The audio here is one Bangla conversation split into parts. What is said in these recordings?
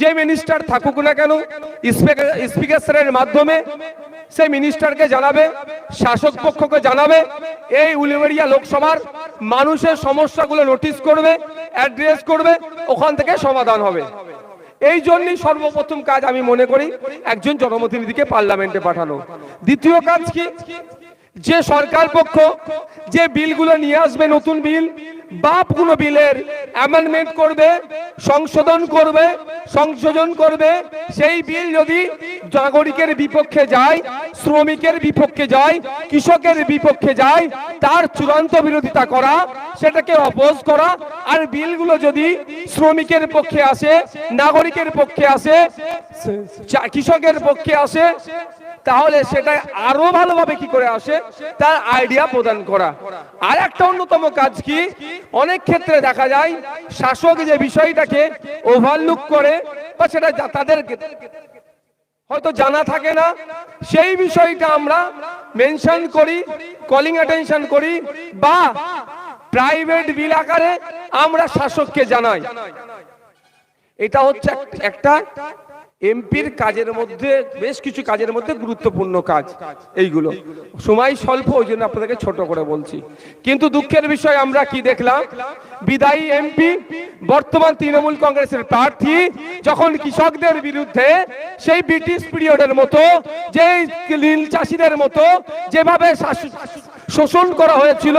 যে মিনিস্টার থাকুক না কেন স্পিকারের মাধ্যমে সেই মিনিস্টারকে জানাবে, শাসক পক্ষকে জানাবে, এই উলুবেড়িয়া লোকসভার মানুষের সমস্যাগুলো নোটিশ করবে, অ্যাড্রেস করবে, ওখান থেকে সমাধান হবে। এই জন্যই সর্বপ্রথম কাজ আমি মনে করি একজন জনপ্রতিনিধিকে পার্লামেন্টে পাঠানো। দ্বিতীয় কাজ কি, যে সরকার পক্ষ যে বিলগুলো নিয়ে আসবে, নতুন বিল বা কোনো বিলের অ্যামেন্ডমেন্ট করবে, সংশোধন করবে, সেই বিল যদি নাগরিকের বিপক্ষে যায়, শ্রমিকের বিপক্ষে যায়, কৃষকের বিপক্ষে যায়, তার চূড়ান্ত বিরোধিতা করা, সেটাকে অপোজ করা। আর বিলগুলো যদি শ্রমিকের পক্ষে আসে, নাগরিকের পক্ষে আসে, কৃষকের পক্ষে আসে, তাহলে সেটা আরো ভালোভাবে কি করে আসে তার আইডিয়া প্রদান করা। আর একটা অন্যতম কাজ কি, অনেক ক্ষেত্রে দেখা যায় শাসক যে বিষয়টাকে ওভারলুক করে বা সেটা তাদের হয়তো জানা থাকে না, সেই বিষয়টা আমরা মেনশন করি, কলিং অ্যাটেনশন করি, বা প্রাইভেট বিল আকারে আমরা শাসককে জানাই। এটা হচ্ছে একটা এমপির কাজের মধ্যে, বেশ কিছু কাজের মধ্যে গুরুত্বপূর্ণ কাজ। এইগুলো সময় স্বল্প, ওই জন্য আপনাদেরকে ছোট করে বলছি। কিন্তু দুঃখের বিষয় আমরা কি দেখলাম, বিদায়ী এমপি বর্তমান তৃণমূল কংগ্রেসের প্রার্থী যখন কৃষকদের বিরুদ্ধে সেই ব্রিটিশ পিরিয়ডের মতো, যে নীল চাষীদের মতো যেভাবে শোষণ করা হয়েছিল,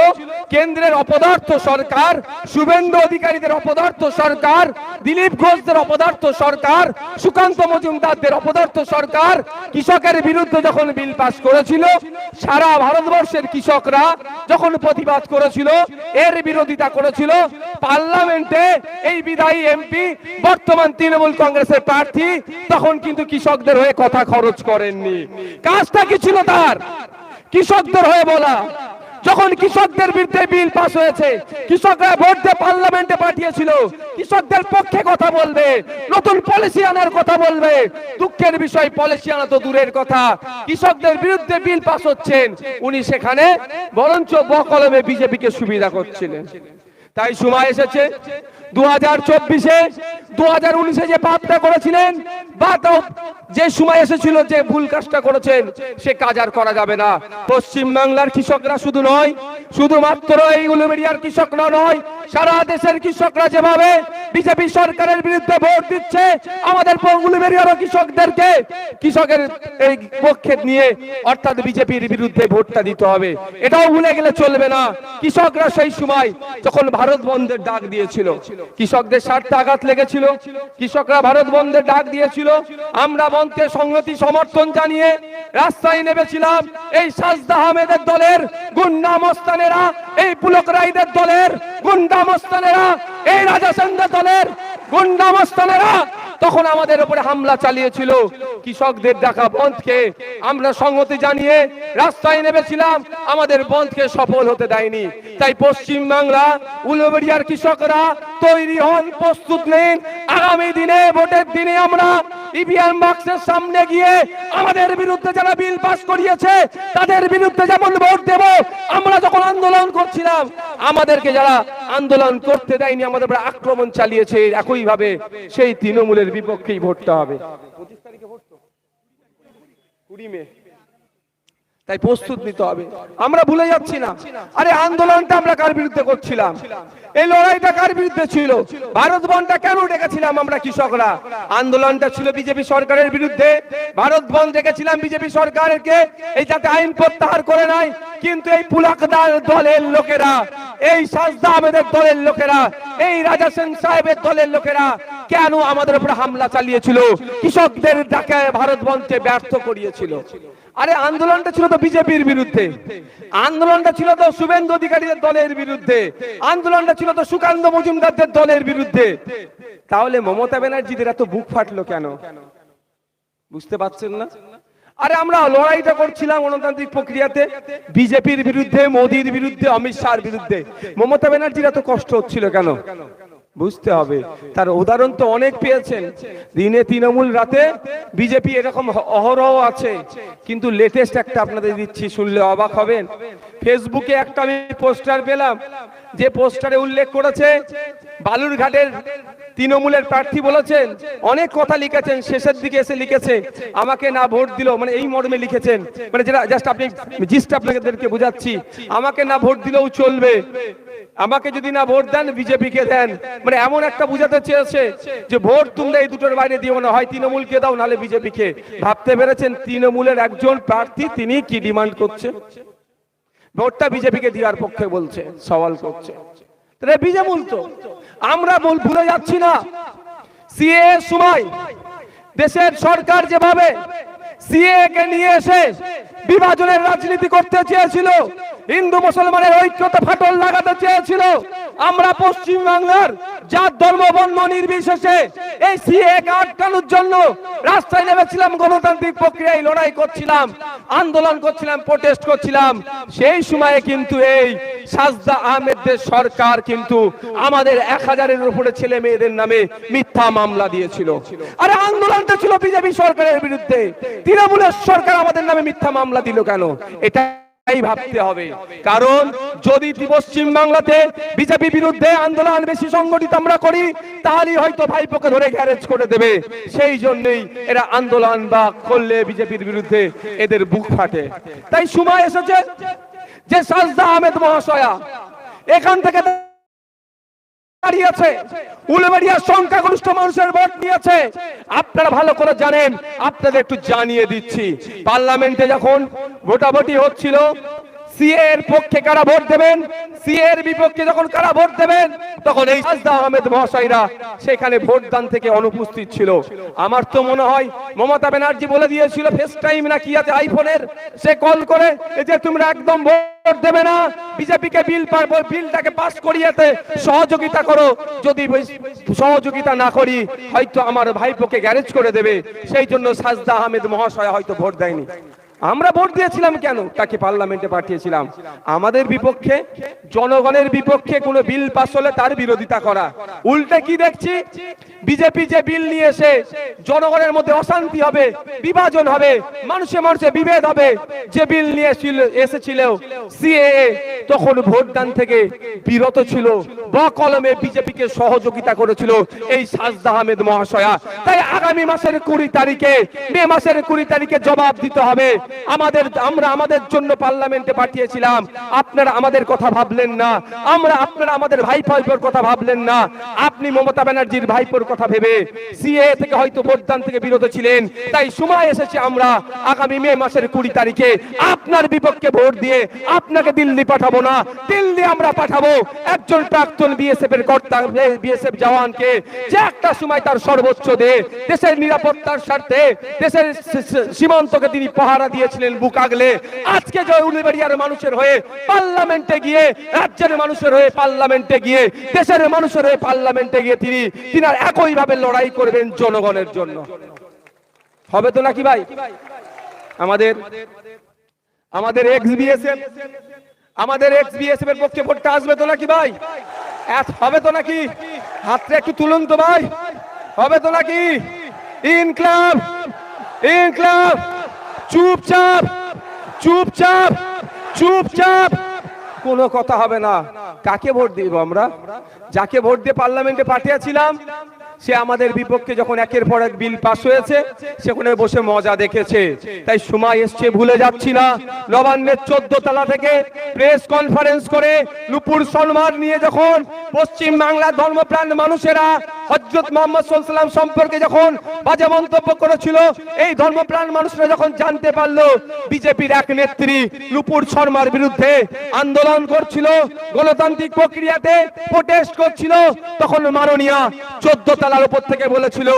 কেন্দ্রের অপদার্থ সরকার, শুভেন্দু অধিকারীদের অপদার্থ সরকার, দিলীপ ঘোষদের অপদার্থ সরকার, সুকান্ত মজুমদারদের অপদার্থ সরকার কৃষকের বিরুদ্ধে যখন বিল পাস করেছিল, সারা ভারতবর্ষের কৃষকরা যখন প্রতিবাদ করেছিল, এর বিরোধিতা করেছিল, পার্লামেন্টে এই বিদায়ী এমপি বর্তমান তৃণমূল কংগ্রেসের প্রার্থী তখন কিন্তু কৃষকদের হয়ে কথা খরচ করেননি। কাজটা কি ছিল তার? কৃষকদের হয়ে বলা। যখন কৃষকদের বিরুদ্ধে বিল পাস হয়েছে, কৃষকরা ভোট দিয়ে পার্লামেন্টে পাঠিয়েছিল, কৃষকদের পক্ষে কথা বলবে, নতুন পলিসি আনার কথা বলবে। দুঃখের বিষয়, পলিসি আনা তো দূরের কথা, কৃষকদের বিরুদ্ধে বিল পাস হচ্ছেন, উনি সেখানে বরঞ্চ বকলমে বিজেপিকে সুবিধা করছিলেন। তাই সময় এসেছে 2024-এ 2019-এ যে পাপটা করেছিলেন, বা যে সময় এসেছিল যে ভুল কাজটা করেছেন, সে কাজ আর করা যাবে না। পশ্চিম বাংলার কৃষকরা শুধু নয়, শুধুমাত্র এই উলুবেড়িয়ার কৃষকরা নয়, সারা দেশের কৃষকরা যেভাবে বিজেপি সরকারের বিরুদ্ধে ভোট দিচ্ছে, আমাদের উলুবেড়িয়ার কৃষকদেরকে কৃষকের এই পক্ষে নিয়ে, অর্থাৎ বিজেপির বিরুদ্ধে ভোটটা দিতে হবে। এটাও ভুলে গেলে চলবে না। কৃষকরা সেই সময় যখন ভারত বন্ধের ডাক দিয়েছিল, কৃষকদের স্বার্থে আঘাত লেগেছিল, কৃষকরা ভারত বন্ধের ডাক দিয়েছিল, আমরা বন্ধকে সংহতি সমর্থন জানিয়ে রাস্তায় নেমেছিলাম। এই সাজদা আহমেদের দলের গুন্ডা মস্তানেরা, এই পুলক রায়দের দলের গুন্ডা মস্তানেরা, এই রাজা সেনদের দলের গুন্ডা মস্তানেরা তখন আমাদের উপরে হামলা চালিয়েছিল। কৃষকদের ডাকা বন্ধকে আমরা সংহতি জানিয়ে রাস্তায় নেমেছিলাম, আমাদের বন্ধকে সফল হতে দেয়নি। তাই পশ্চিম বাংলা উলুবেড়িয়ার কৃষকরা তৈরি হন, প্রস্তুত নেন। আগামী দিনে ভোটের দিনে আমরা ইভিএম বক্সের সামনে গিয়ে আমাদের বিরুদ্ধে যারা বিল পাস করিয়েছে তাদের বিরুদ্ধে যেমন ভোট দেব, আমরা যখন আন্দোলন করছিলাম আমাদেরকে যারা আন্দোলন করতে দেয়নি, আমাদের উপরে আক্রমণ চালিয়েছে, একই ভাবে সেই তৃণমূলের বিপক্ষেই ভোটটা হবে। 25 তারিখে ভোট তো 20 মে। তাই প্রস্তুত নিতে হবে। আমরা ভুলে যাচ্ছি না, আরে আন্দোলনটা আমরা কার বিরুদ্ধে করছিলাম, এই লড়াইটা কার বিরুদ্ধে ছিল, ভারত বন্ধটা কেন ডেকেছিলাম আমরা কৃষকরা? আন্দোলনটা ছিল বিজেপি সরকারের বিরুদ্ধে। ভারত বন্ধ ডেকেছিলাম বিজেপি সরকারকে এই যাতে আইন প্রত্যাহার করে নেয়। কিন্তু এই পুলাকদার দলের লোকেরা, এই সাজদা আহমেদের দলের লোকেরা, এই রাজা সেন সাহেবের দলের লোকেরা কেন আমাদের উপরে হামলা চালিয়েছিল, কৃষকদের ডাকে ভারত বন্ধকে ব্যর্থ করিয়েছিল? আরে আন্দোলনটা ছিল তো বিজেপির বিরুদ্ধে, আন্দোলনটা ছিল তো শুভেন্দু অধিকারীদের দলের বিরুদ্ধে, আন্দোলনটা ছিল তো সুকান্ত মজুমদারদের দলের বিরুদ্ধে। তাহলে মমতা ব্যানার্জিদের এত বুক ফাটলো কেন? বুঝতে পারছেন না? আরে আমরা লড়াইটা করছিলাম গণতান্ত্রিক প্রক্রিয়াতে বিজেপির বিরুদ্ধে, মোদির বিরুদ্ধে, অমিত শাহর বিরুদ্ধে। মমতা ব্যানার্জির এত কষ্ট হচ্ছিল কেন? বুঝতে হবে। তার উদাহরণ তো অনেক পেয়েছেন। দিনে তৃণমূল, রাতে বিজেপি, এরকম অহরহ আছে। কিন্তু লেটেস্ট একটা আপনাদের দিচ্ছি, শুনলে অবাক হবেন। ফেসবুকে একটা আমি পোস্টার পেলাম, যে পোস্টারে উল্লেখ করেছে বালুরঘাটের তৃণমূলের প্রার্থী বলেছেন, অনেক কথা লিখেছেন, শেষের দিকে এসে লিখেছে আমাকে না ভোট দিল, মানে এই মর্মে লিখেছেন, মানে যেটা জাস্ট আপনি জিস্ট আপনাদেরকে বোঝাচ্ছি, আমাকে না ভোট দিলেও চলবে, আমাকে যদি না ভোট দেন বিজেপিকে দেন, মানে এমন একটা বুঝাতে চেয়েছে যে ভোট তোমরা এই দুটোর বাইরে দিও না, হয় তৃণমূলকে দাও নাহলে বিজেপিকে। ভাবতে পেরেছেন তৃণমূলের একজন প্রার্থী তিনি কি ডিমান্ড করছে? ভোটটা বিজেপিকে দেওয়ার পক্ষে বলছে, সওয়াল করছে। বিজেপি তো আমরা ভুলে যাচ্ছি না, সিএ সময় দেশের সরকার যেভাবে সিএ কে নিয়ে এসে বিভাজনের রাজনীতি করতে চেয়েছিল, হিন্দু মুসলমানের ঐক্যতে ফাটল লাগাতে চেয়েছিল, আমরা পশ্চিম বাংলার জাত ধর্ম বর্ণ নির্বিশেষে এই সিএ কে আটকানোর জন্য রাস্তায় নেমেছিলাম, গণতান্ত্রিক প্রক্রিয়ায় লড়াই করছিলাম, আন্দোলন করছিলাম, প্রোটেস্ট করছিলাম। সেই সময়ে কিন্তু এই সাজদা আহমেদের সরকার কিন্তু আমাদের 1000-এর উপরে ছেলে মেয়েদের নামে মিথ্যা মামলা দিয়েছিল। আরে আন্দোলনটা ছিল বিজেপি সরকারের বিরুদ্ধে, তৃণমূলের সরকার আমাদের নামে মিথ্যা মামলা দিল কেন? এটা ভাবতে হবে, কারণ যদি পশ্চিম বাংলাতে বিজেপি বিরুদ্ধে আন্দোলন বেশি সংগঠিত আমরা করি, তাহলে হয়তো ভাইপোকে ধরে গ্যারেজ করে দেবে। সেই জন্যই এরা আন্দোলন বা করলে বিজেপির বিরুদ্ধে এদের বুক ফাটে। তাই সময় এসেছে যে সাজদা আহমেদ মহাশয়া এখান থেকে দাঁড়িয়েছে, উলুবেড়িয়ার সংখ্যাগরিষ্ঠ মানুষের ভোট নিয়েছে। আপনারা ভালো করে জানেন, আপনাদের একটু জানিয়ে দিচ্ছি, পার্লামেন্টে যখন ভোটাভুটি হচ্ছিল সিএ এর পক্ষে কারা ভোট দেবেন, সিএ এর বিপক্ষে যখন কারা ভোট দেবেন, তখন এই সাজদা আহমেদ মহাশয়রা সেখানে ভোটদান থেকে অনুপস্থিত ছিল। আমার তো মনে হয় মমতা ব্যানার্জি বলে দিয়েছিল ফেস টাইম না কি আছে আইফোনের, সে কল করে যে তোমরা একদম ভোট দেবে না, বিজেপিকে বিলটাকে পাস করিয়েতে সহযোগিতা করো, যদি সহযোগিতা না করি হয়তো আমার ভাইপোকে গ্যারেজ করে দেবে। সেই জন্য সাজদা আহমেদ মহাশয় হয়তো ভোট দেয়নি। আমরা ভোট দিয়েছিলাম কেন? তাকে পার্লামেন্টে পাঠিয়েছিলাম আমাদের বিপক্ষে, জনগণের বিপক্ষে কোন বিল পাস হলে তার বিরোধিতা করা। উল্টে কি দেখছি, বিজেপি যে বিল নিয়ে এসে জনগণের মধ্যে অশান্তি হবে, বিভাজন হবে, মানুষে মানুষে বিভেদ হবে, যে বিল নিয়ে এসেছিল সিএএ, তখন ভোটদান থেকে বিরত ছিল, বা কলমে বিজেপিকে সহযোগিতা করেছিল এই সাজদা আহমেদ মহাশয়া। তাই আগামী মাসের 20 তারিখে, মে মাসের 20 তারিখে জবাব দিতে হবে। আমরা আমাদের জন্য পার্লামেন্টে পাঠিয়েছিলাম, আপনারা আমাদের কথা ভাবলেন না, আপনারা আমাদের ভাইপোর কথা ভাবলেন না, আপনি মমতা ব্যানার্জির ভাইপোর কথা ভেবে সিএ থেকে হয়তো ভোটদান থেকে বিরত ছিলেন। তাই সময় এসেছে আমরা আগামী মে মাসের 20 তারিখে আপনার বিপক্ষে ভোট দিয়ে আপনাকে দিল্লি পাঠাবো না, দিল্লি আমরা পাঠাবো একজন প্রাক্তন বিএসএফ এর কর্তা, বিএসএফ জওয়ানকে, যে একটা সময় তার সর্বোচ্চ দিয়ে দেশের নিরাপত্তার স্বার্থে দেশের সীমান্তকে তিনি পাহারা দিয়েছিলেন বুক আগলে। আজকে যে উলুবেড়িয়ার মানুষের হয়ে পার্লামেন্টে গিয়ে, রাজ্যের মানুষের হয়ে পার্লামেন্টে গিয়ে, দেশের মানুষের হয়ে পার্লামেন্টে গিয়ে তিনি একই ভাবে লড়াই করবেন জনগণের জন্য। হবে তো নাকি ভাই? আমাদের এক্স বিএসএফ এর পক্ষে ভোটটা আসবে তো নাকি ভাই? হবে তো নাকি? হাতটা একটু তুলুন তো ভাই, হবে তো নাকি? ইনকলাব, ইনকলাব। চুপচাপ চুপচাপ চুপচাপ, কোনো কথা হবে না। কাকে ভোট দিব আমরা? যাকে ভোট দিয়ে পার্লামেন্টে পাঠিয়েছিলাম সে আমাদের বিপক্ষে যখন একের পর এক বিল পাস হয়েছে সেখানে বসে মজা দেখেছে। তাই সময় এসছে, ভুলে যাচ্ছি না। নবান্নের 14 তলা থেকে প্রেস কনফারেন্স করে নুপুর সলমান নিয়ে যখন পশ্চিম বাংলার ধর্মপ্রাণ মানুষেরা হযরত মুহাম্মদ সাল্লাল্লাহু আলাইহি ওয়াসাল্লাম সম্পর্কে যখন বাজে মন্তব্য করেছিল, এই ধর্মপ্রাণ মানুষরা যখন জানতে পারলো বিজেপির এক নেত্রী নুপুর শর্মার বিরুদ্ধে আন্দোলন করছিল, গণতান্ত্রিক প্রক্রিয়াতে প্রোটেস্ট করছিল, তখন মাননীয়া 14 তলার উপর থেকে বলেছিল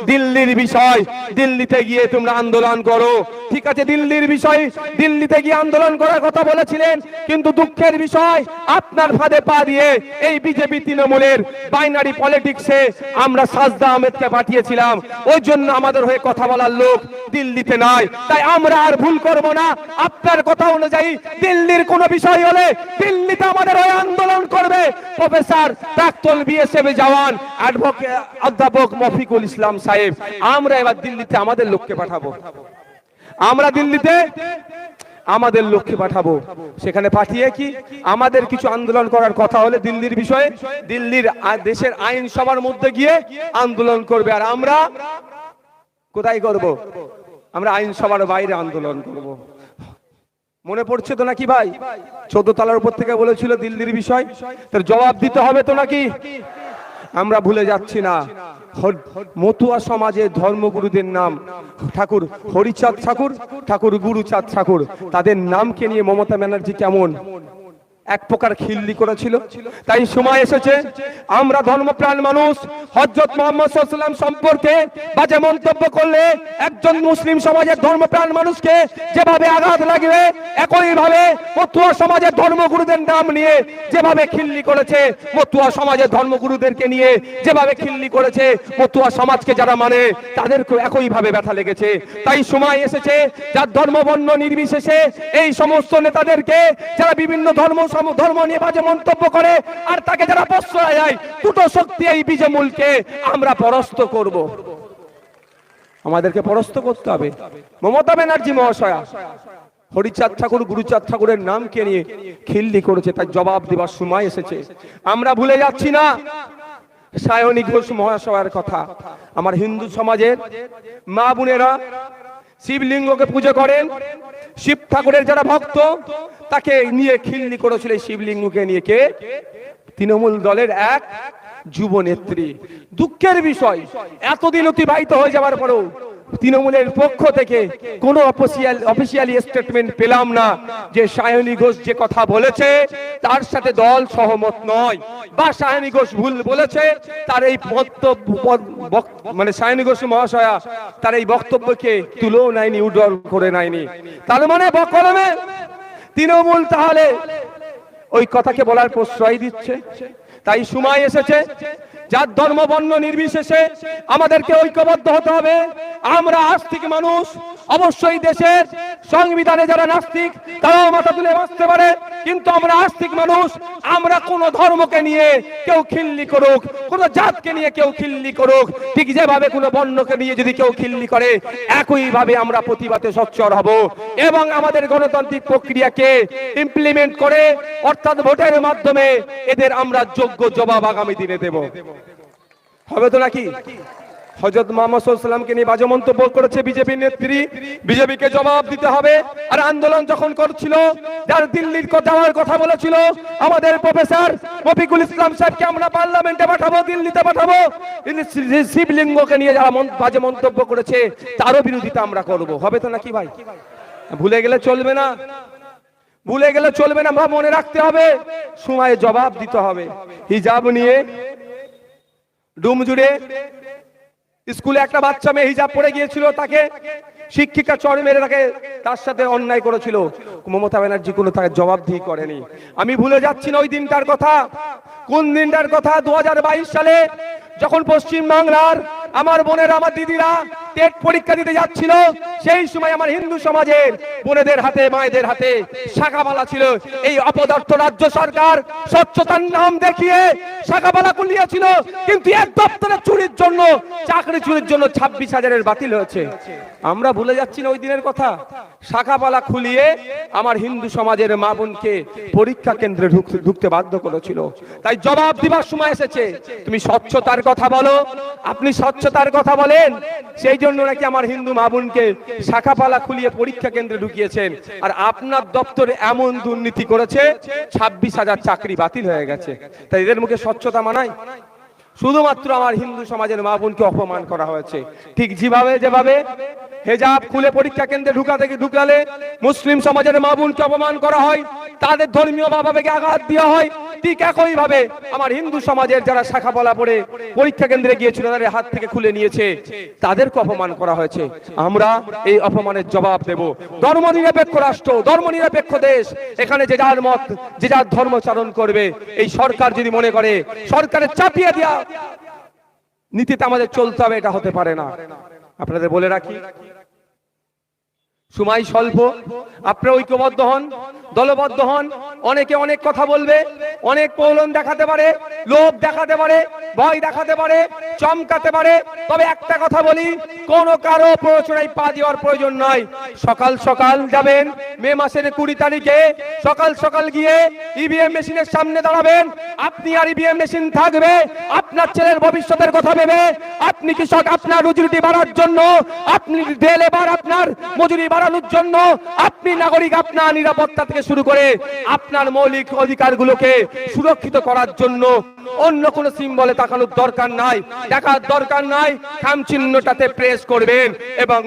দিল্লির বিষয়, দিল্লিতে গিয়ে তোমরা আন্দোলন করো। ঠিক আছে, দিল্লির বিষয়, দিল্লিতে গিয়ে আন্দোলন করার কথা বলেছিলেন, কিন্তু দুঃখের বিষয় আপনার ফাঁদে পা দিয়ে এই বিজেপি তৃণমূলের বাইনারি পলিটিক্সে আমরা সাজদা আহমেদকে পাঠিয়েছিলাম। ওই জন্য আমাদের হয়ে কথা বলার লোক দিল্লিতে নাই। তাই আমরা আর ভুল করব না। আপনার কথা অনুযায়ী দিল্লির কোন বিষয় হলে দিল্লিতে আমাদের হয়ে আন্দোলন করবে প্রফেসর, প্রাক্তন বিএসএফ জওয়ান, অধ্যাপক মফিকুল ইসলাম সাহেব। আমরা এবার দিল্লিতে আমাদের লোককে পাঠাবো। আমরা আমাদের লক্ষ্যে পাঠাবো। সেখানে পাঠিয়ে কি আমাদের কিছু আন্দোলন করার কথা হলে দিল্লির বিষয়ে দিল্লির দেশের আইনসভার মধ্যে গিয়ে আন্দোলন করবে, আর আমরা কোথায় করব? আমরা আইনসভার বাইরে আন্দোলন করব। মনে পড়ছে তো নাকি ভাই? 14 তলার উপর থেকে বলেছিল দিল্লির বিষয়, তার জবাব দিতে হবে তো নাকি? আমরা ভুলে যাচ্ছি না। মতুয়া সমাজের ধর্মগুরুদের নাম ঠাকুর হরিচাঁদ ঠাকুর, ঠাকুর গুরুচাঁদ ঠাকুর, তাদের নামকে নিয়ে মমতা ব্যানার্জি কেমন এক প্রকার খিল্লি করেছিল। তাই সময় এসেছে আমরা ধর্মপ্রাণ মানুষ হযরত মুহাম্মদ সাল্লাল্লাহু আলাইহি ওয়াসাল্লাম সম্পর্কে বাজে মন্তব্য করলে একজন মুসলিম সমাজের ধর্মপ্রাণ মানুষকে যেভাবে আঘাত লাগবে, একই ভাবে মতুয়া সমাজের ধর্মগুরুদের নাম নিয়ে যেভাবে খিল্লি করেছে, মতুয়া সমাজের ধর্মগুরুদেরকে নিয়ে যেভাবে খিল্লি করেছে, মতুয়া সমাজকে যারা মানে তাদেরকে একই ভাবে ব্যথা লেগেছে। তাই সময় এসেছে যার ধর্ম বর্ণ নির্বিশেষে এই সমস্ত নেতাদেরকে যারা বিভিন্ন ধর্ম নিয়ে বাজে মন্তব্য করে আর তাকে যারা প্রশ্রয় দেয়, দুটো শক্তি এই বীজমূলকে আমরা পরাস্ত করব। আমাদেরকে পরাস্ত করতে হবে। মমতা ব্যানার্জি মহাশয়া হরিচাঁদ ঠাকুর গুরুচাঁদ ঠাকুরের নামকে নিয়ে খিল্লি করেছে, তাই জবাব দেওয়ার সময় এসেছে। আমরা ভুলে যাচ্ছি না সায়নী ঘোষ মহাশয়ের কথা। আমার হিন্দু সমাজের মা বোনেরা শিবলিঙ্গকে পুজো করেন, শিব ঠাকুরের যারা ভক্ত তাকে নিয়ে খিল্লি করেছিল। শিবলিঙ্গকে নিয়ে কে? তৃণমূল দলের এক যুব নেত্রী। দুঃখের বিষয় এতদিন অতিবাহিত হয়ে যাওয়ার পরেও তৃণমূলের পক্ষ থেকে কোনো অফিসিয়ালি স্টেটমেন্ট পেলাম না যে সায়নী ঘোষ যে কথা বলেছে তার সাথে দল সহমত নয়, বা সায়নী ঘোষ ভুল বলেছে, তার এই মানে সায়নী ঘোষ মহাশয়া তার এই বক্তব্যকে তুলেও নেয়নি, উড্ডল করে নেয়নি। তার মানে বকলমে তৃণমূল তাহলে ওই কথাকে বলার প্রশ্রয় দিচ্ছে। তাই সময় এসেছে যার ধর্ম বর্ণ নির্বিশেষে আমাদেরকে ঐক্যবদ্ধ হতে হবে। আমরা আস্তিক মানুষ, অবশ্যই দেশের সংবিধানে যারা নাস্তিক তারাও মাথা তুলে বাঁচতে পারে, কিন্তু আমরা আস্তিক মানুষ। আমরা কোন ধর্মকে নিয়ে কেউ খিল্লি করুক, কোন জাতকে নিয়ে কেউ খিল্লি করুক, ঠিক যেভাবে কোন বর্ণকে নিয়ে যদি কেউ খিল্লি করে একই ভাবে আমরা প্রতিবাদে সোচ্চার হব এবং আমাদের গণতান্ত্রিক প্রক্রিয়াকে ইমপ্লিমেন্ট করে অর্থাৎ ভোটের মাধ্যমে এদের আমরা যোগ্য জবাব আগামী দিনে দেব। হবে তো নাকি? হযরত মুহাম্মদ সাল্লাল্লাহু আলাইহি ওয়াসাল্লামকে নিয়ে বাজে মন্তব্য করেছে বিজেপি নেত্রী, বিজেপিকে জবাব দিতে হবে। আর আন্দোলন যখন করছিল, যার দিল্লির যাওয়ার কথা বলেছিল আমাদের প্রফেসর রফিকুল ইসলাম সাহেবকে আমরা পার্লামেন্টে পাঠাবো, দিল্লিতে পাঠাবো, শিবলিঙ্গকে নিয়ে যারা বাজে মন্তব্য করেছে তারও বিরোধিতা আমরা করব। হবে তো নাকি ভাই? ভুলে গেলে চলবে না, ভুলে গেলে চলবে না। আমরা মনে রাখতে হবে, সময়ে জবাব দিতে হবে। হিজাব নিয়ে ডুমজুড়ে স্কুলে একটা বাচ্চা মেয়ে হিজাব পরে গিয়েছিল, তাকে শিক্ষিকা চড় মেরে তার সাথে অন্যায় করেছিল। মমতা ব্যানার্জি কোনো তাকে জবাবদিহি করেনি। আমি ভুলে যাচ্ছি না ওই দিনটার কথা। কোন দিনটার কথা? 2022 সালে যখন পশ্চিম বাংলার আমার বোনেরা, আমার দিদিরা টেট পরীক্ষা দিতে যাচ্ছিল, সেই সময় আমার হিন্দু সমাজের বোনেদের হাতে, মায়েদের হাতে শাখাবালা ছিল। এই অপদার্থ রাজ্য সরকার স্বচ্ছতার নাম দেখিয়ে শাখাবালা খুলিয়েছিল, কিন্তু এক দপ্তরে চুরির জন্য, চাকরি চুরির জন্য 26,000-এর বাতিল হয়েছে। আমরা ভুলে যাচ্ছি না ওই দিনের কথা। শাখাবালা খুলিয়ে আমার হিন্দু সমাজের মা বোনকে পরীক্ষা কেন্দ্রে ঢুকতে বাধ্য করেছিল। তাই জবাব দিবার সময় এসেছে। তুমি স্বচ্ছতার কথা বলো, আপনি স্বচ্ছতার কথা বলেন, সেই জন্য নাকি আমার হিন্দু মা বোনকে শাখাপালা খুলিয়ে পরীক্ষা কেন্দ্রে ঢুকিয়েছেন, আর আপনার দপ্তরে এমন দুর্নীতি করেছে 26,000 চাকরি বাতিল হয়ে গেছে। তাই এদের মুখে স্বচ্ছতা মানায়? শুধুমাত্র আমার হিন্দু সমাজের মা বোনকে অপমান করা হয়েছে। ঠিক যেভাবে হেজাব খুলে পরীক্ষা কেন্দ্রে ঢুকালে মুসলিম সমাজের মা বোনকে অপমান করা হয়, তাদের ধর্মীয় ভাবাবেগে আঘাত দেওয়া হয়, ঠিক একই ভাবে আমার হিন্দু সমাজের যারা শাখাপলা পড়ে পরীক্ষা কেন্দ্রে গিয়েছিল, তাদের হাত থেকে খুলে নিয়েছে, তাদেরকে অপমান করা হয়েছে। আমরা এই অপমানের জবাব দেব। ধর্মনিরপেক্ষ রাষ্ট্র, ধর্মনিরপেক্ষ দেশ, এখানে যে যার মত, যে যার ধর্মচারণ করবে। এই সরকার যদি মনে করে সরকারের চাপিয়ে দেওয়া নীতিতে আমাদের চলতে হবে, এটা হতে পারে না। আপনাদের বলে রাখি, সময় স্বল্প, আপনারা ঐক্যবদ্ধ হন। দলবদ্ধ হন। অনেকে অনেক কথা বলবে, অনেক প্রলোভন দেখাতে পারে, লোভ দেখাতে পারে, ভয় দেখাতে পারে, চমকাতে পারে। তবে একটা কথা বলি, কোনো কারো প্ররোচনায় পা দেওয়ার প্রয়োজন নয়। সকাল সকাল যাবেন, মে মাসের 20 তারিখে সকাল সকাল গিয়ে ইভিএম মেশিনের সামনে দাঁড়াবেন। আপনি আর ইভিএম মেশিন থাকবে আপনার ছেলের ভবিষ্যতের কথা ভেবে। আপনি কৃষক, আপনার রুজি রুটি বাড়ার জন্য, আপনি লেবার আপনার মজুরি বাড়ানোর জন্য, আপনি নাগরিক আপনার নিরাপত্তা থেকে শুরু করে আপনার মৌলিক অধিকারগুলোকে সুরক্ষিত করার জন্য অন্য কোন সিম্বলে তাকানোর দরকার নাই, দেখার দরকার নাই। খাম চিহ্নটাতে প্রেস করবেন এবং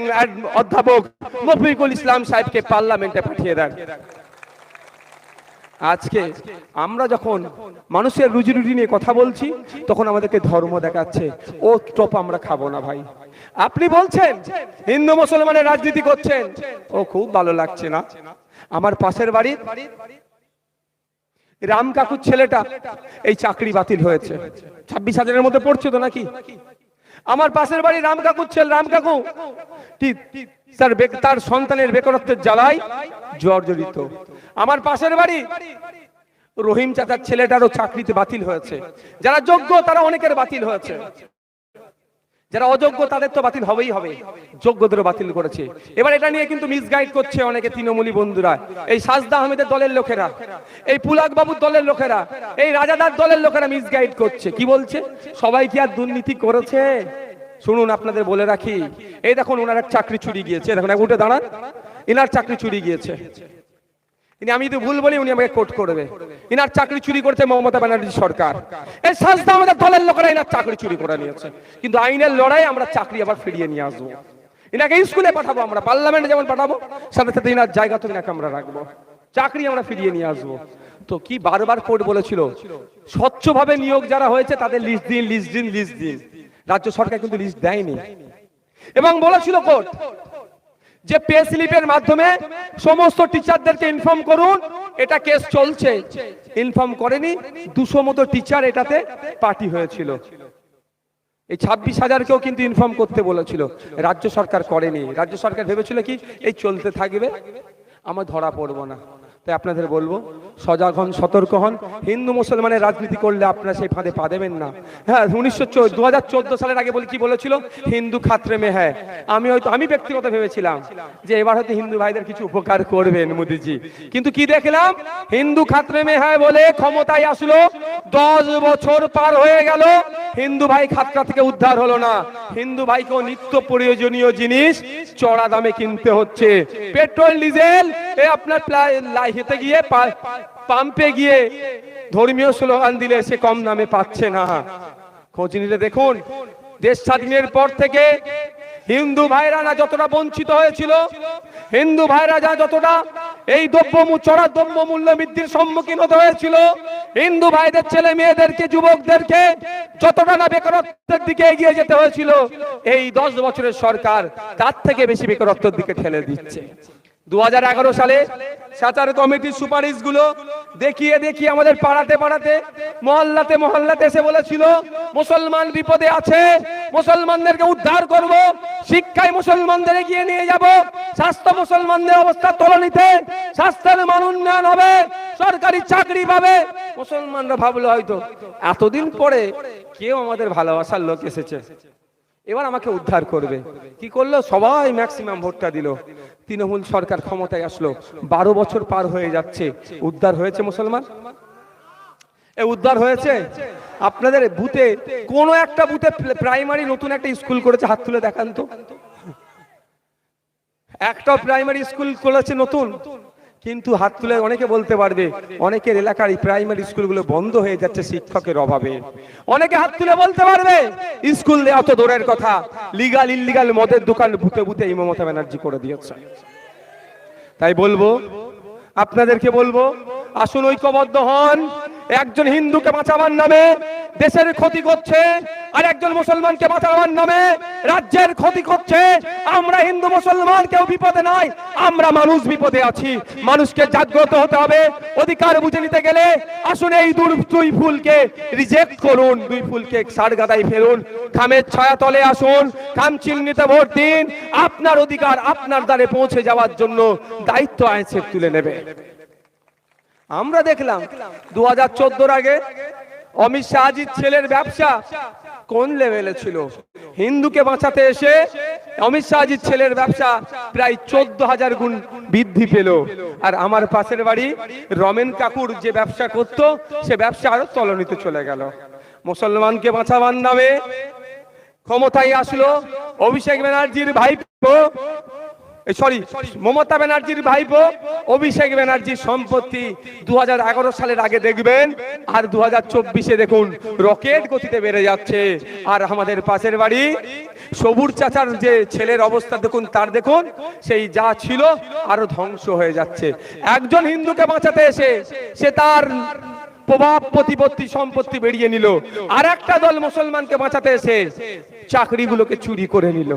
অধ্যাপক মফিকুল ইসলাম সাহেবকে পার্লামেন্টে পাঠিয়ে দেন। আজকে আমরা যখন মানুষের রুজি রুটি নিয়ে কথা বলছি, তখন আমাদেরকে ধর্ম দেখাচ্ছে। ও টপ আমরা খাবো না ভাই। আপনি বলছেন হিন্দু মুসলমানের রাজনীতি করছেন, ও খুব ভালো লাগছে না। আমার পাশের বাড়ির রাম কাকুর ছেলেটা এই চাকরি বাতিল হয়েছে, 26,000-এর মধ্যে পড়ছে তো নাকি? আমার পাশের বাড়ি রাম কাকুর ছেলে, রাম কাকু তার সন্তানের বেকারত্বের জ্বালায় জর্জরিত। আমার পাশের বাড়ি রহিম চাচার ছেলেটারও চাকরিতে বাতিল হয়েছে। যারা যোগ্য তারা অনেকের বাতিল হয়েছে, যারা অযোগ্য তাদের তো বাতিল হবেই হবে, যোগ্যদেরও বাতিল করেছে। এবার এটা নিয়ে কিন্তু মিসগাইড করছে অনেকে তৃণমূলী বন্ধুরা, এই সাজদা আহমেদের দলের লোকেরা, এই পুলাক বাবুর দলের লোকেরা, এই রাজাদার দলের লোকেরা মিসগাইড করছে। কি বলছে? সবাই কি আর দুর্নীতি করেছে? শুনুন, আপনাদের বলে রাখি, এই দেখুন ওনার এক চাকরি চুরি গিয়েছে, দেখুন উঠে দাঁড়ান, ইনার চাকরি চুরি গিয়েছে। আমি যদি ভুল বলি উনি আমাকে কোট করবে। ইনার চাকরি চুরি করছে মমতা ব্যানার্জি সরকার, এই সাজদা আমাদের দলের লোকেরা ইনার চাকরি চুরি করে নিয়েছে। কিন্তু আইনের লড়াই আমরা চাকরি আবার ফিরিয়ে নিয়ে আসবো। ইনাকে স্কুলে পাঠাবো, আমরা পার্লামেন্টে যেমন পাঠাবো, সাথে সাথে ইনার জায়গা তো ইনাকে আমরা রাখবো, চাকরি আমরা ফিরিয়ে নিয়ে আসবো। তো কি বারবার কোর্ট বলেছিল স্বচ্ছভাবে নিয়োগ যারা হয়েছে তাদের লিস্ট দিন, লিস্ট দিন, লিস্ট দিন। রাজ্য সরকার কিন্তু লিস্ট দেয়নি এবং বলেছিল কোর্ট যে পে স্লিপের মাধ্যমে সমস্ত টিচারদেরকে ইনফর্ম করুন, এটা কেস চলছে। ইনফর্ম করেনি, 200 মতো টিচার এটাতে পার্টি হয়েছিল। এই 26,000-কেও কিন্তু ইনফর্ম করতে বলেছিল, রাজ্য সরকার করেনি। রাজ্য সরকার ভেবেছিল কি এই চলতে থাকবে, আমার ধরা পড়বো না। তাই আপনাদের বলবো, সজাগ হন, সতর্ক হন। হিন্দু মুসলমানের রাজনীতি করলে আপনারা সেই ফাঁদে পা দেবেন না। হ্যাঁ, 2014 সালের আগে বলে কি বলেছিল, হিন্দু খাতরে মে হ্যায়। আমি ব্যক্তিগত ভেবেছিলাম যে এবার হয়তো হিন্দু ভাইদের কিছু উপকার করবেন মোদিজি, কিন্তু কি দেখলাম, হিন্দু খাতরে মে হ্যায় বলে ক্ষমতায় আসলো, 10 বছর পার হয়ে গেল, হিন্দু ভাই খাতরা থেকে উদ্ধার হলো না। হিন্দু ভাইকেও নিত্য প্রয়োজনীয় জিনিস চড়া দামে কিনতে হচ্ছে। পেট্রোল ডিজেল আপনার হেঁটে গিয়ে পাম্পে গিয়ে ধর্মীয় স্লোগান দিলে সে কম দামে পাচ্ছে না। খোঁজ নিলে দেখুন, দেশ স্বাধীনের পর থেকে হিন্দু ভাইরা না যতটা বঞ্চিত হয়েছিল, হিন্দু ভাইরা যা যতটা এই চড়া দ্রব্য মূল্য বৃদ্ধির সম্মুখীন হতে হয়েছিল, হিন্দু ভাইদের ছেলে মেয়েদেরকে, যুবকদেরকে যতটা না বেকারত্বের দিকে এগিয়ে যেতে হয়েছিল, এই 10 বছরের সরকার তার থেকে বেশি বেকারত্বের দিকে ঠেলে দিচ্ছে। 2011 সালে সাচার কমিটির সুপারিশ গুলো দেখিয়ে দেখিয়ে আমাদের পাড়াতে পাড়াতে, মহল্লাতে মহল্লাতে এসে বলেছিল মুসলমান বিপদে আছে, মুসলমানদেরকে উদ্ধার করব, শিক্ষায় মুসলমানদের এগিয়ে নিয়ে যাব, স্বাস্থ্য মুসলমানদের অবস্থা তলানিতে, স্বাস্থ্যের মান উন্নয়ন হবে, সরকারি চাকরি পাবে। মুসলমানরা ভাবলো হয়তো এতদিন পরে কেউ আমাদের ভালোবাসার লোক এসেছে, এবার আমাকে উদ্ধার করবে। কি করলো? সবাই ম্যাক্সিমাম ভোটটা দিল, তৃণমূল সরকার ক্ষমতায় আসলো। 12 বছর পার হয়ে যাচ্ছে, উদ্ধার হয়েছে মুসলমান? উদ্ধার হয়েছে? আপনাদের বুথে কোন একটা বুথে প্রাইমারি নতুন একটা স্কুল করেছে? হাত তুলে দেখান তো। একটা প্রাইমারি স্কুল করেছে নতুন, কিন্তু হাত তুলে অনেকে বলতে পারবে অনেকের এলাকার প্রাইমারি স্কুলগুলো বন্ধ হয়ে যাচ্ছে শিক্ষকের অভাবে। অনেকে হাত তুলে বলতে পারবে স্কুল দেওয়া তো দূরের কথা, লিগাল ইল্লিগাল মদের দোকান বুথে বুথে এই মমতা ব্যানার্জি করে দিয়েছে। তাই বলবো, আপনাদেরকে বলবো, আসুন ঐক্যবদ্ধ হন। একজন হিন্দুকে বাঁচাবার নামে দেশের ক্ষতি করছে, আর একজন মুসলমানকে বাঁচাবার নামে রাজ্যের ক্ষতি করছে। আমরা হিন্দু মুসলমান কেউ বিপদে নাই, আমরা মানুষ বিপদে আছি। মানুষকে জাগ্রত হতে হবে, অধিকার বুঝে নিতে গেলে আসুন এই দুই ফুলকে রিজেক্ট করুন, 2 ফুলকে ষাট গাদায় ফেলুন, খামের ছায়া তলে আসুন, খাম চিহ্নিতে ভোট দিন। আপনার অধিকার আপনার দ্বারে পৌঁছে যাওয়ার জন্য দায়িত্ব আইনসেফ তুলে নেবে। আমরা দেখলাম 2014 আগে অমিত শাহজির ছেলের ব্যবসা কোন লেভেলে ছিল। হিন্দুকে বাঁচাতে এসে অমিত শাহজির ছেলের ব্যবসা প্রায় 14,000 গুণ বৃদ্ধি পেল। আর আমার পাশের বাড়ি রমেন কাকুর যে ব্যবসা করত, সে ব্যবসা আরো তলানিতে চলে গেল। মুসলমানকে বাঁচাবার নামে ক্ষমতায় আসলো অভিষেক ব্যানার্জির ভাইপো, মমতা ব্যানার্জির ভাইপো অভিষেক ব্যানার্জির সম্পত্তি 2011 সালের আগে দেখবেন, আর 2024-এ দেখুন রকেট গতিতে বেড়ে যাচ্ছে। আর আমাদের পাশের বাড়ি সবুর চাচার যে ছেলের অবস্থা দেখুন, তার দেখুন সেই যা ছিল আরো ধ্বংস হয়ে যাচ্ছে। একজন হিন্দুকে বাঁচাতে এসে সে তার প্রভাব প্রতিপত্তি সম্পত্তি বেরিয়ে নিল, আর একটা দল মুসলমানকে বাঁচাতে এসে চাকরিগুলোকে চুরি করে নিল।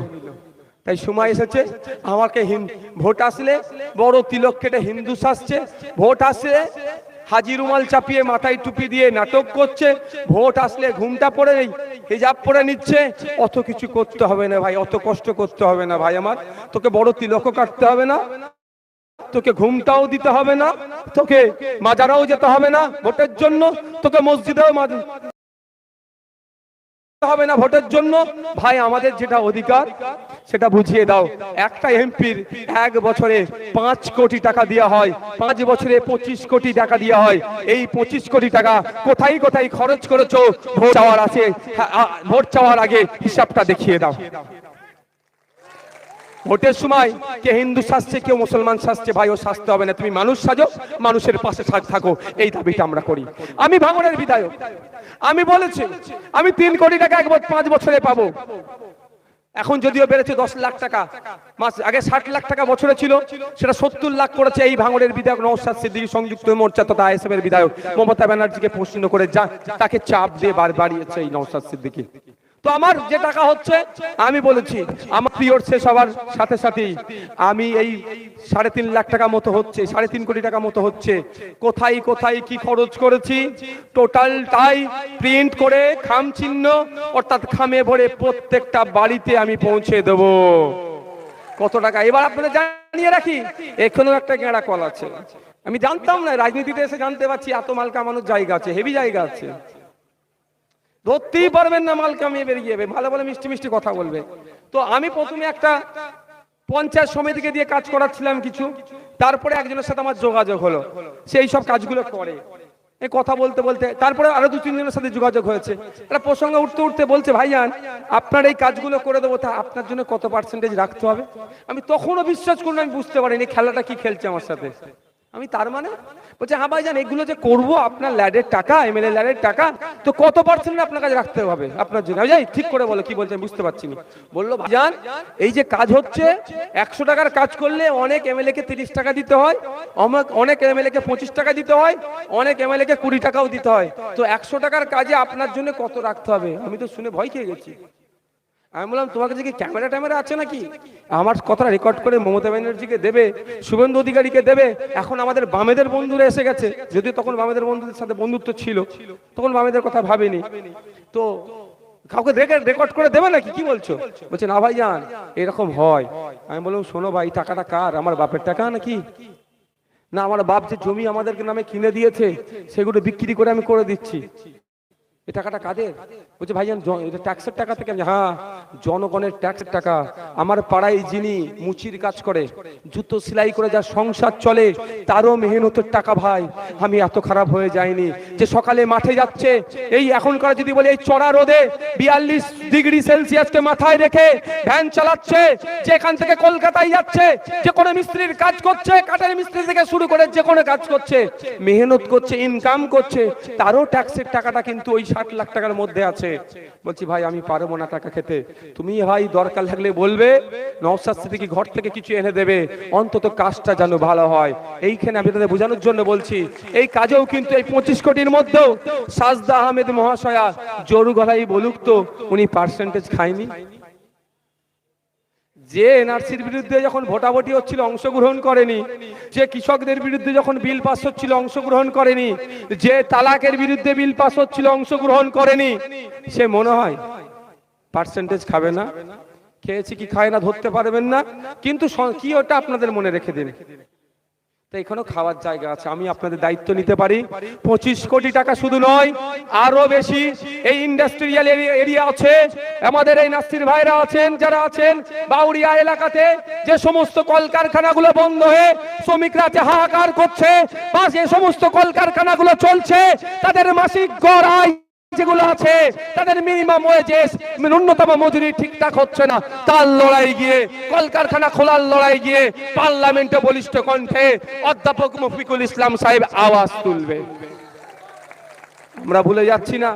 তাই সময় এসেছে আমাকে ভোট আসলে বড় তিলক কেটে হিন্দু সাজছে, ভোট আসলে হাজি রুমাল চাপিয়ে মাথায় টুপি দিয়ে নাটক করছে, ভোট আসলে ঘুমটা পড়ে নেই হিজাব পরে নিচ্ছে। অত কিছু করতে হবে না ভাই, অত কষ্ট করতে হবে না ভাই আমার, তোকে বড় তিলকও কাটতে হবে না, তোকে ঘুমটাও দিতে হবে না, তোকে মাজারাও যেতে হবে না ভোটের জন্য, তোকে মসজিদেও হবে না ভোটের জন্য। ভাই আমাদের যেটা অধিকার সেটা বুঝিয়ে দাও। একটা এমপির 1 বছরে 5 কোটি টাকা দেওয়া হয়, 5 বছরে 25 কোটি টাকা দেওয়া হয়। এই 25 কোটি টাকা কোথায় কোথায় খরচ করেছো ভোট চাওয়ার আছে, ভোট চাওয়ার আগে হিসাবটা দেখিয়ে দাও। ভোটের সময় কে হিন্দু সাজছে কেউ মুসলমান সাজছে, ভাই ও সাজতে হবে না, তুমি মানুষ সাজো, মানুষের পাশে থাকো, এই দাবিটা আমরা করি। আমি ভাঙড়ের বিধায়ক, আমি বলেছি আমি 3 কোটি টাকা 5 বছরে পাবো। এখন যদিও বেড়েছে 10 লাখ টাকা, মাস আগে 60 লাখ টাকা বছরে ছিল, সেটা 70 লাখ করেছে এই ভাঙড়ের বিধায়ক নওশাদ সিদ্দিকী, সংযুক্ত মোর্চা তথা আইএসএফ এর বিধায়ক। মমতা ব্যানার্জিকে প্রশ্ন করে যা তাকে চাপ দিয়ে বাড়িয়েছে এই নওশাদ সিদ্দিকী। তো আমার যে টাকা হচ্ছে আমি বলেছি আমার পিরিয়ড শেষ হওয়ার সাথে সাথেই আমি এই 3.5 লাখ টাকা মতো হচ্ছে, 3.5 কোটি টাকা মতো হচ্ছে, কোথায় কোথায় কি খরচ করেছি টোটালটাই প্রিন্ট করে খাম চিহ্ন অর্থাৎ খামে ভরে প্রত্যেকটা বাড়িতে আমি পৌঁছে দেব কত টাকা। এবার আপনাদের জানিয়ে রাখি, এখনো একটা গেঁড়া কল আছে, আমি জানতাম না, রাজনীতিতে এসে জানতে পারছি এত মাল কামানোর জায়গা আছে, হেভি জায়গা আছে। ধরতেই পারবেন না মাল কামিয়ে বেরিয়ে যাবে, ভালো ভালো মিষ্টি মিষ্টি কথা বলবে। তো আমি প্রথমে একটা পঞ্চায়েত সমিতিকে দিয়ে কাজ করাচ্ছিলাম কিছু, তারপরে একজনের সাথে আমার যোগাযোগ হলো, সেই সব কাজগুলো করে। এই কথা বলতে বলতে তারপরে আরো 2-3 জনের সাথে যোগাযোগ হয়েছে, একটা প্রসঙ্গ উঠতে উঠতে বলছে ভাইজান আপনার এই কাজগুলো করে দেবো, তা আপনার জন্য কত পার্সেন্টেজ রাখতে হবে। আমি তখনও বিশ্বাস করুন আমি বুঝতে পারিনি খেলাটা কি খেলছে আমার সাথে। আমি তার মানে বলছে হ্যাঁ ভাইজান এগুলো যে করবো আপনার ল্যাডের টাকা, এমএলএ ল্যাডের টাকা, তো কত পার্সেন্ট আপনার কাছে রাখতে হবে আপনার জন্য। আমি যাই ঠিক করে বলো কি বলছে আমি বুঝতে পারছি না। বললো ভাইজান এই যে কাজ হচ্ছে 100 টাকার কাজ করলে অনেক এমএলএ কে 30 টাকা দিতে হয়, অনেক এমএলএ কে 25 টাকা দিতে হয়, অনেক এমএলএ কে 20 টাকাও দিতে হয়, তো 100 টাকার কাজে আপনার জন্য কত রাখতে হবে। আমি তো শুনে ভয় খেয়ে গেছি। আমি বললাম তোমার কাছে কি ক্যামেরা ট্যামেরা আছে নাকি, আমার কথা রেকর্ড করে মমতা ব্যানার্জিকে দেবে, শুভেন্দু অধিকারীকে দেবে। এখন আমাদের বামেদের বন্ধুরা এসে গেছে, যদি তখন বামেদের বন্ধুদের সাথে বন্ধুত্ব ছিল, তখন বামেদের কথা ভাবেনি, তো কাউকে রেকর্ড করে দেবে নাকি, কি বলছো। বলছে না ভাইজান এরকম হয়। আমি বললাম শোনো ভাই টাকাটা কার, আমার বাপের টাকা নাকি, না আমার বাপ যে জমি আমাদেরকে নামে কিনে দিয়েছে সেগুলো বিক্রি করে আমি করে দিচ্ছি, এই টাকাটা কাদের। বলছে ভাইজান এটা ট্যাক্সের টাকা থেকে। হ্যাঁ জনগণের ট্যাক্সের টাকা। আমার পাড়ায় যিনি মুচির কাজ করে, জুতো সেলাই করে যার সংসার চলে, তারও মেহনতের টাকা ভাই। আমি এত খারাপ হয়ে যাইনি যে সকালে মাঠে যাচ্ছে, এই এখনকার যদি বলে এই চড়া রোদে 42 ডিগ্রি সেলসিয়াসকে মাথায় রেখে ভ্যান চালাচ্ছে, যেখান থেকে কলকাতায় যাচ্ছে, যে কোনো মিস্ত্রির কাজ করছে, কাঠের মিস্ত্রি থেকে শুরু করে যে কোনো কাজ করছে, মেহনত করছে, ইনকাম করছে, তারও ট্যাক্সের টাকাটা কিন্তু ওই 60 লাখ টাকার মধ্যে আছে। বলছি ভাই আমি পারবো না টাকা খেতে, তুমি ভাই দরকার লাগলে বলবে, নওশাদ সিদ্দিকী ঘর থেকে কিছু এনে দেবে, অন্তত কাজটা যেন ভালো হয়। এইখানে আমি তাদের বোঝানোর জন্য বলছি, এই কাজেও কিন্তু এই 25 কোটির মধ্যেও সাজদা আহমেদ মহাশয়া জোর গলায় বলুক তো উনি পার্সেন্টেজ খায়নি। যে এনআরসির বিরুদ্ধে যখন ভোটাভুটি হচ্ছিল অংশগ্রহণ করেনি, যে কৃষকদের বিরুদ্ধে যখন বিল পাস হচ্ছিল অংশগ্রহণ করেনি, যে তালাকের বিরুদ্ধে বিল পাস হচ্ছিল অংশগ্রহণ করেনি, সে মনে হয় পার্সেন্টেজ খাবে না। খেয়েছি কি খায় না ধরতে পারবেন না, কিন্তু কি ওটা আপনাদের মনে রেখে দিন, তো এখানেও খাওয়ার জায়গা আছে, আমি আপনাদের দায়িত্ব নিতে পারি। 25 কোটি টাকা শুধু নয়, আরো বেশি এই ইন্ডাস্ট্রিয়াল এরিয়া আছে, আমাদের এই নাসির ভাইরা আছেন, যারা আছেন বাউরিয়া এলাকাতে যে সমস্ত কলকারখানাগুলো বন্ধ হয়ে শ্রমিকরা যে হাহাকার করছে, বা যে সমস্ত কলকারখানাগুলো চলছে তাদের মাসিক গড় আয় যেগুলো আছে, তাদের মিনিমাম ওয়েজেস, ন্যূনতম মজুরি ঠিকঠাক হচ্ছে না, তার লড়াই গিয়ে, কলকারখানা খোলার লড়াই গিয়ে পার্লামেন্টে বলিষ্ঠ কণ্ঠে অধ্যাপক মফিকুল ইসলাম সাহেব আওয়াজ তুলবে। আমরা ভুলে যাচ্ছি না,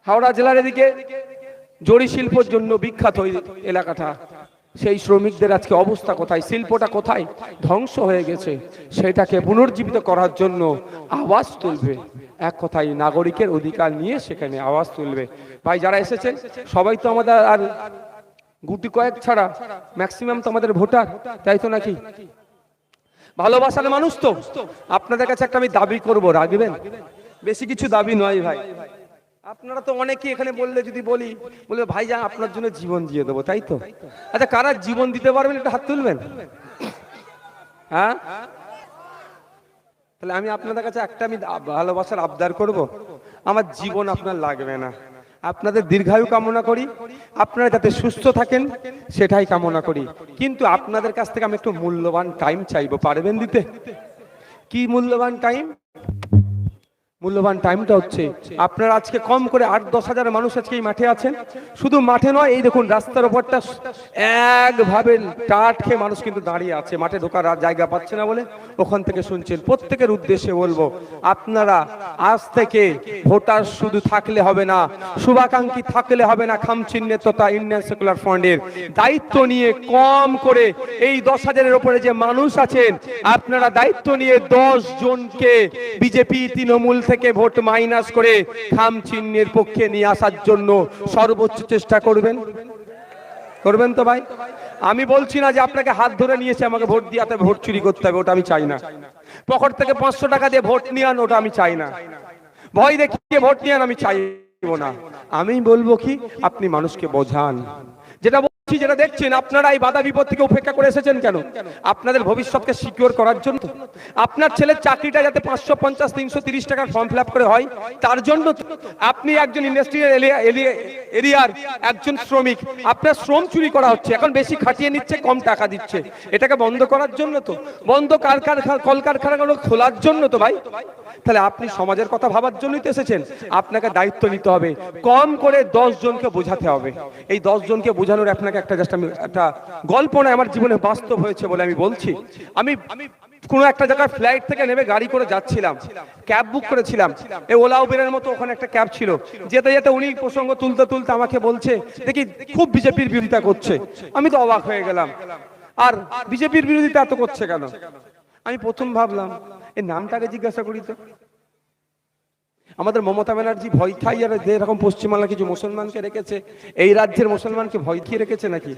হাওড়া জেলার এদিকে জরি শিল্পের জন্য বিখ্যাত ওই এলাকাটা, সেই শ্রমিকদের আজকে অবস্থা কোথায়, শিল্পটা কোথায়, ধ্বংস হয়ে গেছে, সেটাকে পুনর্জীবিত করার জন্য আওয়াজ তুলবে। এক কথায় নাগরিকের অধিকার নিয়ে সেখানে আওয়াজ তুলবে। ভাই যারা এসেছেন সবাই তো আমাদের আর গুটি কয়েক ছাড়া ম্যাক্সিমাম তো আমাদের ভোটার, তাই তো নাকি? ভালোবাসার মানুষ তো। আপনাদের কাছে একটা আমি দাবি করব, রাখবেন? বেশি কিছু দাবি নয় ভাই, আপনারা তো অনেকেই এখানে বললে যদি বলি, বলবে ভাই যা আপনার জন্য জীবন দিয়ে দেবো, তাই তো? আচ্ছা কারা জীবন দিতে পারবেন একটু হাত তুলবেন। হ্যাঁ, তাহলে আমি আপনাদের কাছে একটা আমি ভালোবাসার আবদার করব, আমার জীবন আপনার লাগবে না, আপনাদের দীর্ঘায়ু কামনা করি, আপনারা যাতে সুস্থ থাকেন সেটাই কামনা করি, কিন্তু আপনাদের কাছ থেকে আমি একটু মূল্যবান টাইম চাইবো, পারবেন দিতে? কি মূল্যবান টাইম? মূল্যবান টাইমটা হচ্ছে আপনারা আজকে কম করে 8-10 হাজার মানুষ আজকে এই মাঠে আছেন, শুধু মাঠে নয়, এই দেখুন রাস্তার উপরটা একভাবে টাট খেয়ে মানুষ কিন্তু দাঁড়িয়ে আছে, মাঠে ঢোকার জায়গা পাচ্ছে না বলে ওখান থেকে শুনছেন। প্রত্যেকের উদ্দেশ্যে বলবো, আপনারা আজ থেকে ভোটার শুধু থাকলে হবে না, শুভাকাঙ্ক্ষী থাকলে হবে না, খামচিহ্নের তথা ইন্ডিয়ান সেকুলার ফ্রন্টের দায়িত্ব নিয়ে কম করে এই 10 হাজারের উপরে যে মানুষ আছেন, আপনারা দায়িত্ব নিয়ে 10 জনকে বিজেপি তৃণমূল থেকে ভোট মাইনাস করে খামচিহ্নের পক্ষে নিয়ে আসার জন্য সর্বোচ্চ চেষ্টা করবেন। করবেন তো ভাই? আমি বলছি না যে আপনাকে হাত ধরে নিয়েছে আমাকে ভোট দিয়ে ভোট চুরি করতে হবে, ওটা আমি চাই না। পকেট থেকে 500 টাকা দিয়ে ভোট নিয়ে আন, ওটা আমি চাই না। ভয় দেখিয়ে ভোট নিয়ে আন, আমি চাইবো না। আমি বলবো কি, আপনি মানুষকে বোঝান। যেটা বলছি, যেটা দেখছেন, আপনারা এই বাধা বিপদ থেকে উপেক্ষা করে এসেছেন কেন? আপনাদের ভবিষ্যৎকে সিকিউর করার জন্য। আপনার ছেলের চাকরিটা যাতে 550-330 টাকার ফর্ম ফিল আপ করে হয়, তার জন্য। আপনি একজন ইন্ডাস্ট্রিয়াল এরিয়ার একজন শ্রমিক, আপনার শ্রম চুরি করা হচ্ছে, এখন বেশি খাটিয়ে নিচ্ছে, কম টাকা দিচ্ছে, এটাকে বন্ধ করার জন্য তো, বন্ধ কলকারখানাগুলো খোলার জন্য তো ভাই। তাহলে আপনি সমাজের কথা ভাবার জন্যই তো এসেছেন, আপনাকে দায়িত্ব নিতে হবে, কম করে 10 জনকে বোঝাতে হবে। এই 10 জনকে বোঝানোর আপনাকে একটা জাস্ট আমি একটা গল্প নয়, আমার জীবনে বাস্তব হয়েছে বলে আমি বলছি। আমি কোনো একটা জায়গায় ফ্লাইট থেকে নেমে গাড়ি করে যাচ্ছিলাম, ক্যাব বুক করেছিলাম, এই ওলা উবেরের মতো ওখানে একটা ক্যাব ছিল। যেতে যেতে উনি প্রসঙ্গ তুলতে তুলতে আমাকে বলছে, দেখি খুব বিজেপির বিরোধিতা করছে। আমি তো অবাক হয়ে গেলাম, আর বিজেপির বিরোধিতা এত করছে কেন? আমি প্রথম ভাবলাম এই নামটাকে জিজ্ঞাসা করি তো। আমাদের মমতা ব্যানার্জি ভয় খাই আর যেরকম পশ্চিমবাংলা কিছু মুসলমানকে রেখেছে, এই রাজ্যের মুসলমানকে ভয় খেয়ে রেখেছে নাকি?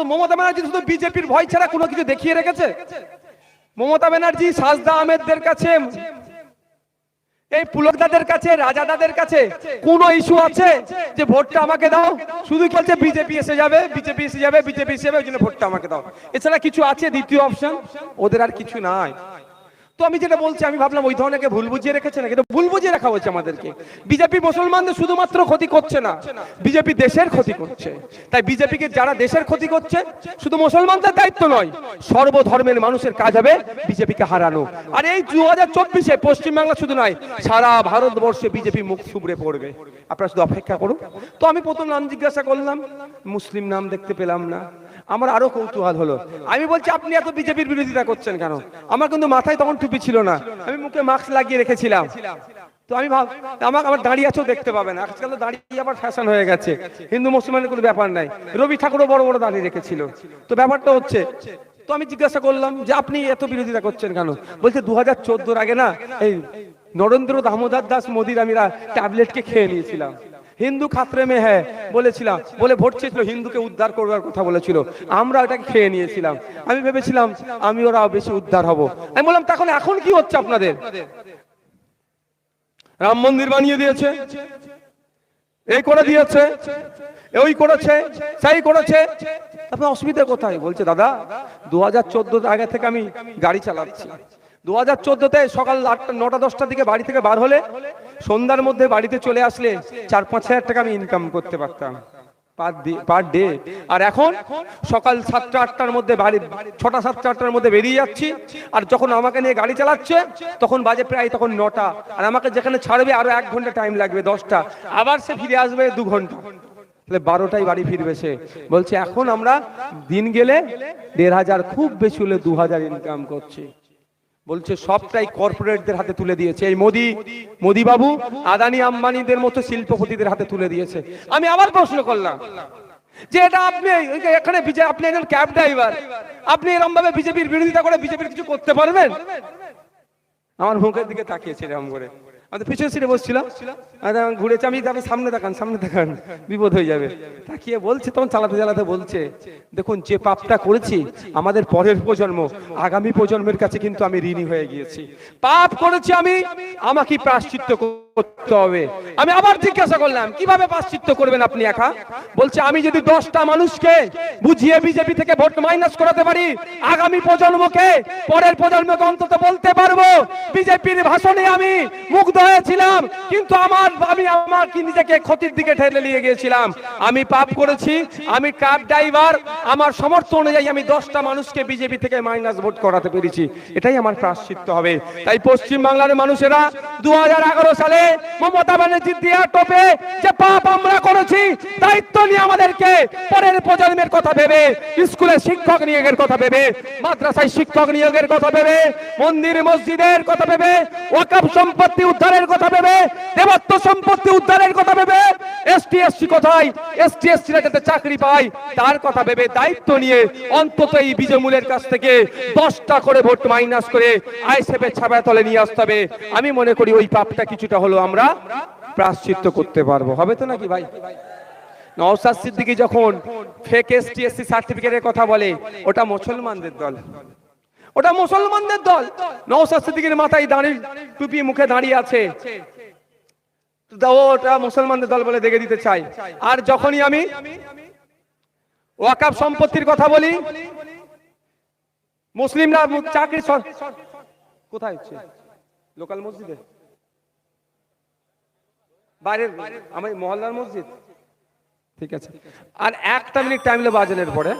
মমতা ব্যানার্জি শুধু বিজেপির ভয় ছাড়া কোনো কিছু দেখিয়ে রেখেছে? মমতা ব্যানার্জি সাজদা আহমেদদের কাছে, এই পুলকদাদের কাছে, রাজাদাদের কাছে কোন ইস্যু আছে যে ভোটটা আমাকে দাও? শুধু বলছে বিজেপি এসে যাবে, বিজেপি এসে যাবে, বিজেপি এসে যাবে, ওই জন্য ভোটটা আমাকে দাও। এছাড়া কিছু আছে দ্বিতীয় অপশন? ওদের আর কিছু নাই। তো আমি যেটা বলছি, আমি ভাবলাম ওই ধরনের ভুল বুঝিয়ে রেখেছে না, কিন্তু ভুল বুঝিয়ে রাখা হয়েছে আমাদেরকে। বিজেপি মুসলমানদের শুধুমাত্র ক্ষতি করছে না, বিজেপি দেশের ক্ষতি করছে। তাই বিজেপিকে যারা দেশের ক্ষতি করছে, শুধু মুসলমানদের দায়িত্ব নয়, সর্বধর্মের মানুষের কাজ হবে বিজেপিকে হারানো। আর এই 2024-এ পশ্চিমবাংলা শুধু নয়, সারা ভারতবর্ষে বিজেপি মুখ থুবড়ে পড়বে। আপনারা শুধু অপেক্ষা করুন। তো আমি প্রথম নাম জিজ্ঞাসা করলাম, মুসলিম নাম দেখতে পেলাম না। আমার আরো কৌতূহল হলো, আমি বলছি আপনি এত বিজেপির বিরোধিতা করছেন কেন? আমার কিন্তু মাথায় তখন টুপি ছিল না, আমি মুখে মাস্ক লাগিয়ে রেখেছিলাম। তো আমি আমার দাঁড়িয়ে আছেও দেখতে পাবেন, আজকাল তো দাঁড়িয়ে আবার ফ্যাশন হয়ে গেছে, হিন্দু মুসলমানের কোনো ব্যাপার নাই। রবি ঠাকুরও বড় বড় দাঁড়িয়ে রেখেছিল। তো ব্যাপারটা হচ্ছে, তো আমি জিজ্ঞাসা করলাম যে আপনি এত বিরোধিতা করছেন কেন? বলছে 2014-এর আগে না এই নরেন্দ্র দামোদর দাস মোদির আমিরা ট্যাবলেটকে খেয়ে নিয়েছিলাম, হিন্দু খাতরে মে হ্যাঁ বলেছিলাম, বলে ভোট চেয়েছিল, হিন্দুকে উদ্ধার করবার কথা বলেছিল, আমরা ওটাকে খেয়ে নিয়েছিলাম। আমি ভেবেছিলাম আমি ওরা বেশি উদ্ধার হব। আমি বললাম তখন এখন কি হচ্ছে আপনাদের? রাম মন্দির বানিয়ে দিয়েছে, এই করে দিয়েছে, ওই করেছে, সেই করেছে, তারপরে অসুবিধা কোথায়? বলছে দাদা 2014 আগে থেকে আমি গাড়ি চালাচ্ছি, 2014-তে সকাল 8টা 9টা 10টার দিকে বাড়ি থেকে বার হলে সন্ধ্যার মধ্যে বাড়িতে চলে আসলে 4-5 হাজার টাকা আমি ইনকাম করতে পারতাম পার ডে। আর এখন সকাল 7টা 8টার মধ্যে বাড়ি 6টা 7টা 8টার মধ্যে বেরিয়ে যাচ্ছি, আর যখন আমাকে নিয়ে গাড়ি চালাচ্ছে তখন বাজে প্রায় তখন 9টা, আর আমাকে যেখানে ছাড়বে আরো 1 ঘন্টা টাইম লাগবে 10টা, আবার সে ফিরে আসবে 2 ঘন্টা, তাহলে 12টায় বাড়ি ফিরবে সে। বলছে এখন আমরা দিন গেলে 1500, খুব বেশি হলে 2000 ইনকাম করছি। বলছে সবটাই কর্পোরেটদের হাতে তুলে দিয়েছে এই মোদি বাবু, আদানি আম্বানিদের মতো শিল্পপতিদের হাতে তুলে দিয়েছে। আমি আবার প্রশ্ন করলাম যে এটা আপনি এখানে আপনি একজন ক্যাব ড্রাইভার, আপনি এরকম ভাবে বিজেপির বিরোধিতা করে বিজেপির কিছু করতে পারবেন? আমার মুখের দিকে তাকিয়েছে এরকম করে, আমি পিছনে সিটে বসছিলাম, ঘুরেছে, আমি সামনে দেখান বিপদ হয়ে যাবে, তাকিয়ে বলছে, তখন চালাতে বলছে দেখুন যে পাপটা করেছি আমাদের পরের প্রজন্ম, আগামী প্রজন্মের কাছে কিন্তু আমি ঋণী হয়ে গিয়েছি। পাপ করেছি আমি, আমাকে প্রায়শ্চিত্ত করতে হবে। আমি আবার জিজ্ঞাসা করলাম কিভাবে প্রায়শ্চিত্ত করবেন আপনি একা? বলছে আমি যদি 10টা মানুষকে বুঝিয়ে বিজেপি থেকে ভোট মাইনাস করাতে পারি, আগামী প্রজন্মকে, পরের প্রজন্মকে অন্তত বলতে পারবো বিজেপির ভাষণে আমি মুগ্ধ হয়েছিলাম, কিন্তু আমার কি নিজেকে ক্ষতির দিকে ঠেলে নিয়ে গিয়েছিলাম। আমি পাপ করেছি, আমি ক্যাব ড্রাইভার, আমার সামর্থ্য অনুযায়ী আমি 10টা মানুষকে বিজেপি থেকে মাইনাস ভোট করাতে পেরেছি, এটাই আমার প্রায়শ্চিত্ত হবে। তাই পশ্চিম বাংলার মানুষেরা 2011 সালে মমতা ব্যানার্জি দেয়া টোপে যে পাপ আমরা করেছি, দায়িত্ব নিয়ে আমাদেরকে পরের প্রজন্মের কথা ভেবে, স্কুলে শিক্ষক নিয়োগের কথা ভেবে, মাদ্রাসায় শিক্ষক নিয়োগের কথা ভেবে, মন্দির মসজিদের কথা ভেবে, ওয়াকফ সম্পত্তি উদ্ধারের কথা ভেবে, দেবত্ব সম্পত্তি উদ্ধারের কথা ভেবে, এসটি এসসি কোথায়, এসটি এসসিরা যাতে চাকরি পায় তার কথা ভেবে দায়িত্ব নিয়ে অন্তত এই বিজেমূলের কাছ থেকে 10টা করে ভোট মাইনাস করে আইএসএফের ছায়া তলে নিয়ে আসতে হবে। আমি মনে করি ওই পাপটা কিছুটা হলো আমরা প্রায়শ্চিত্ত করতে পারবো, হবে তো নাকি ভাই? নওশাদ সিদ্দিকী যখন ফেক এসটি এসসি সার্টিফিকেটের কথা বলে, ওটা মুসলমানদের দল, ওটা মুসলমানদের দল। নওশাদ সিদ্দিকীর মাথায় দাঁড়িয়ে টুপি মুখে দাঁড়িয়ে আছে, ওটা মুসলমানদের দল বলে দেখে দিতে চাই। আর যখনই আমি ওয়াকফ সম্পত্তির কথা বলি, মুসলিমরা চাকরি কোথায় হচ্ছে? লোকাল মসজিদে, বাইরের আমার মহল্লার মসজিদ, ঠিক আছে। আর 1 মিনিট টাইম হলো বাজানের পরে